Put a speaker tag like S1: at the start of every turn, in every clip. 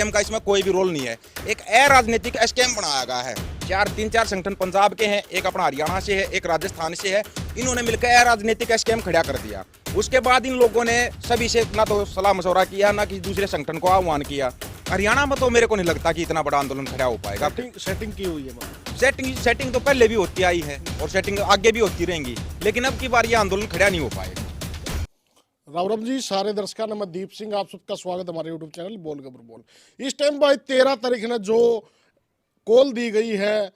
S1: SKM का इसमें कोई भी रोल नहीं है। एक अराजनीतिक एसकेएम बनाया गया है। तीन चार संगठन पंजाब के हैं, एक अपना हरियाणा से है, एक राजस्थान से है। इन्होंने मिलकर अराजनीतिक एसकेएम खड़ा कर दिया। उसके बाद इन लोगों ने सभी से ना तो सलाह मशवरा किया, ना किसी दूसरे संगठन को आह्वान किया। हरियाणा में तो मेरे को नहीं लगता कि इतना बड़ा आंदोलन खड़ा हो पाएगा।
S2: सेटिंग की हुई है।
S1: सेटिंग तो पहले भी होती आई है और सेटिंग आगे भी होती रहेंगी, लेकिन अब की बार ये आंदोलन खड़ा नहीं हो पाएगा।
S2: राम राम जी, सारे दर्शकों ने मैं दीप सिंह, आप सबका स्वागत है हमारे यूट्यूब चैनल बोल खबर बोल। इस टाइम भाई 13 तारीख ने जो कॉल दी गई है,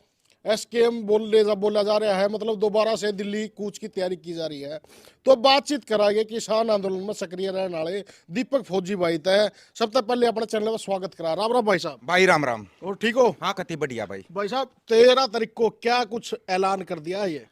S2: एसकेएम बोला जा रहा है, मतलब दोबारा से दिल्ली कूच की तैयारी की जा रही है। तो बातचीत कराएंगे किसान आंदोलन में सक्रिय रहने वाले दीपक फौजी भाई तय। सबसे पहले अपने चैनल में स्वागत करा। राम राम भाई साहब।
S1: भाई राम राम।
S2: और ठीक हो?
S1: हाँ, कति बढ़िया भाई।
S2: भाई साहब 13 तारीख को क्या कुछ ऐलान कर दिया है? ये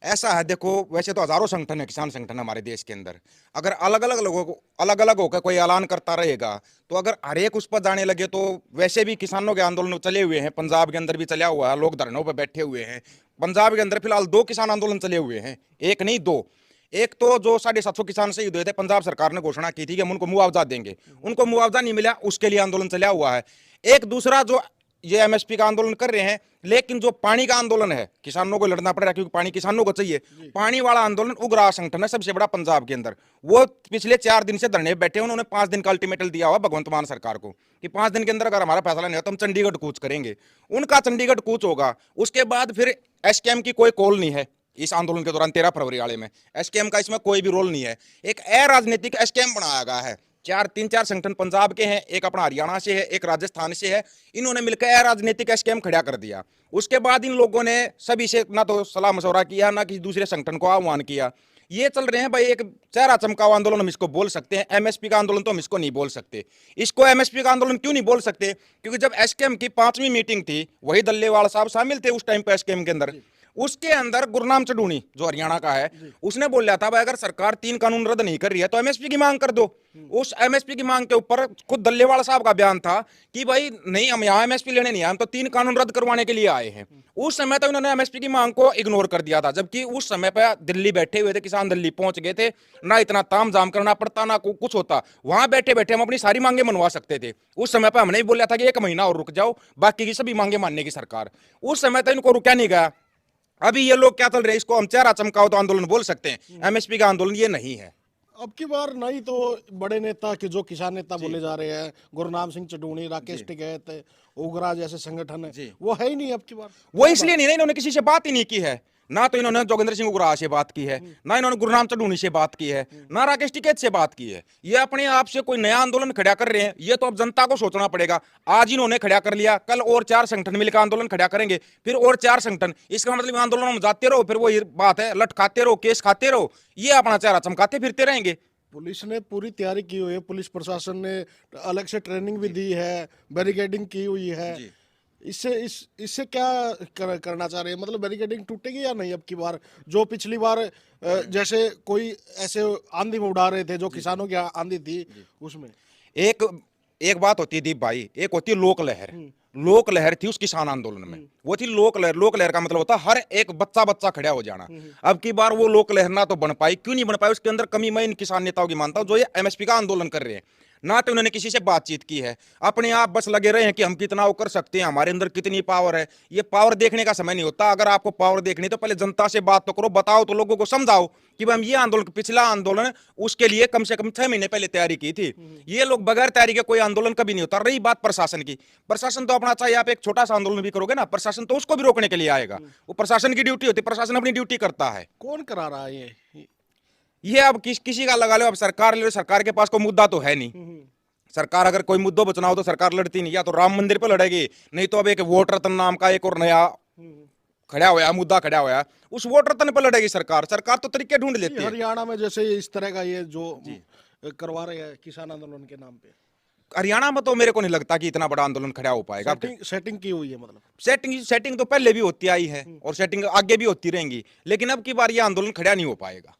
S1: ऐसा है, देखो वैसे तो हजारों संगठन है, किसान संगठन हमारे देश के अंदर। अगर अलग अलग लोगों को अलग अलग होकर कोई ऐलान करता रहेगा तो अगर हर एक उस पर जाने लगे तो वैसे भी किसानों के आंदोलन चले हुए हैं, पंजाब के अंदर भी चला हुआ है, लोग धरनों पर बैठे हुए हैं। पंजाब के अंदर फिलहाल 2 किसान आंदोलन चले हुए हैं, एक नहीं 2। एक तो जो 750 किसान शहीद हुए थे, पंजाब सरकार ने घोषणा की थी कि हम उनको मुआवजा देंगे, उनको मुआवजा नहीं मिला, उसके लिए आंदोलन चला हुआ है। एक दूसरा जो ये एमएसपी का आंदोलन कर रहे हैं, लेकिन जो पानी का आंदोलन है, किसानों को लड़ना पड़ रहा है क्योंकि पानी किसानों को चाहिए। पानी वाला आंदोलन उग्र संगठन है, सबसे बड़ा पंजाब के अंदर। वो पिछले 4 दिन से धरने बैठे हैं। उन्होंने 5 दिन का अल्टीमेटम दिया हुआ भगवंत मान सरकार को कि 5 दिन के अंदर अगर हमारा फैसला नहीं होता तो हम चंडीगढ़ कूच करेंगे। उनका चंडीगढ़ कूच होगा। उसके बाद फिर एसकेएम की कोई कॉल नहीं है इस आंदोलन के दौरान। 13 फरवरी वाले में एसकेएम का इसमें कोई भी रोल नहीं है। एक अराजनीतिक एसकेएम बनाया गया है। 3-4 संगठन पंजाब के हैं, एक अपना हरियाणा से है, एक राजस्थान से है। इन्होंने मिलकर अराजनीतिक एसकेएम खड़ा कर दिया। उसके बाद इन लोगों ने सभी से ना तो सलाह मशवरा किया, ना किसी दूसरे संगठन को आह्वान किया। ये चल रहे हैं भाई, एक चेहरा चमकाव आंदोलन हम इसको बोल सकते हैं। एमएसपी का आंदोलन तो हम इसको नहीं बोल सकते। इसको एमएसपी का आंदोलन क्यों नहीं बोल सकते? क्योंकि जब एसकेएम की 5वीं मीटिंग थी, वही दल्लेवाल साहब शामिल थे उस टाइम पे एसकेएम के अंदर। उसके अंदर गुरनाम चढ़ूनी जो हरियाणा का है, उसने बोला था भाई अगर सरकार 3 कानून रद्द नहीं कर रही है तो एमएसपी की मांग कर दो। उस एमएसपी की मांग के ऊपर खुद दल्लेवाल साहब का बयान था कि भाई नहीं, हम यहाँ एमएसपी लेने नहीं आए, हम तो 3 कानून रद्द करवाने के लिए आए हैं। उस समय तो इन्होंने एमएसपी की मांग को इग्नोर कर दिया था, जबकि उस समय पर दिल्ली बैठे हुए थे, किसान दिल्ली पहुंच गए थे। ना इतना तामझाम करना पड़ता, ना कुछ होता। वहां बैठे बैठे हम अपनी सारी मांगे मनवा सकते थे। उस समय पर हमने भी बोला था कि 1 महीना और रुक जाओ, बाकी की सभी मांगे मानने की सरकार। उस समय तो इनको रुका नहीं गया। अभी ये लोग क्या चल रहे हैं, इसको हम चेहरा चमकाओ तो आंदोलन बोल सकते हैं। एमएसपी का आंदोलन ये नहीं है।
S2: अब की बार नहीं तो बड़े नेता के जो किसान नेता बोले जा रहे हैं, गुरनाम सिंह चढ़ूनी, राकेश टिकैत, उग्रा जैसे संगठन है, वो है ही नहीं अब की बार।
S1: वो इसलिए नहीं, इन्होंने किसी से बात ही नहीं की है। ना तो इन्होंने जोगेंद्र सिंह उग्रा से बात की है, ना इन्होंने गुरनाम चढ़ूनी से बात की है, ना राकेश टिकैत से बात की है। ये अपने आप से कोई नया आंदोलन खड़ा कर रहे हैं। ये तो अब जनता को सोचना पड़ेगा। आज इन्होंने खड़ा कर लिया, कल और 4 संगठन मिलकर आंदोलन खड़ा करेंगे, फिर और 4 संगठन। इसका मतलब आंदोलन में जाते रहो, फिर वही बात है, लट खाते रहो, केस खाते रहो, ये अपना चेहरा चमकाते फिरते रहेंगे।
S2: पुलिस ने पूरी तैयारी की हुई है, पुलिस प्रशासन ने अलग से ट्रेनिंग भी दी है, बैरिकेडिंग की हुई है। इससे क्या करना चाह रहे हैं? मतलब बैरिकेडिंग टूटेगी या नहीं अब की बार? जो पिछली बार जैसे कोई ऐसे आंधी में उड़ा रहे थे, जो किसानों की आंधी थी, उसमें
S1: एक बात होती है दीप भाई, एक होती है लोक लहर। लोक लहर थी उस किसान आंदोलन में, वो थी लोक लहर। लोक लहर का मतलब होता है हर एक बच्चा खड़ा हो जाना। अब की बार वो लोक लहर ना तो बन पाई। क्यों नहीं बन पाई? उसके अंदर कमी मैं इन किसान नेताओं की मानता हूं जो ये एमएसपी का आंदोलन कर रहे हैं। ना तो उन्होंने किसी से बातचीत की है, अपने आप बस लगे रहे हैं कि हम कितना वो कर सकते हैं, हमारे अंदर कितनी पावर है। ये पावर देखने का समय नहीं होता। अगर आपको पावर देखनी तो पहले जनता से बात तो करो, बताओ तो, लोगों को समझाओ कि भाई हम ये आंदोलन, पिछला आंदोलन उसके लिए कम से कम 6 महीने पहले तैयारी की थी। ये लोग बगैर तैयारी के कोई आंदोलन कभी नहीं होता। रही बात प्रशासन की, प्रशासन तो अपना, चाहे आप एक छोटा सा आंदोलन भी करोगे ना, प्रशासन तो उसको भी रोकने के लिए आएगा। वो प्रशासन की ड्यूटी होती है, प्रशासन अपनी ड्यूटी करता है।
S2: कौन करा रहा है
S1: ये अब किसी का लगा लो, अब सरकार ले लो, सरकार के पास कोई मुद्दा तो है नहीं। सरकार अगर कोई मुद्दों पर चुनाव हो तो सरकार लड़ती नहीं, या तो राम मंदिर पर लड़ेगी, नहीं तो अब एक वोट रत्न नाम का एक और नया खड़ा हुआ मुद्दा खड़ा हुआ, उस वोट रत्न पर लड़ेगी सरकार। सरकार तो तरीके ढूंढ लेती है।
S2: हरियाणा में जैसे इस तरह का ये जो करवा रहे हैं किसान आंदोलन के नाम पे,
S1: हरियाणा में तो मेरे को नहीं लगता कि इतना बड़ा आंदोलन खड़ा हो पाएगा।
S2: सेटिंग की हुई है, मतलब
S1: सेटिंग तो पहले भी होती आई है और सेटिंग आगे भी होती रहेंगी, लेकिन अब की बार ये आंदोलन खड़ा नहीं हो पाएगा।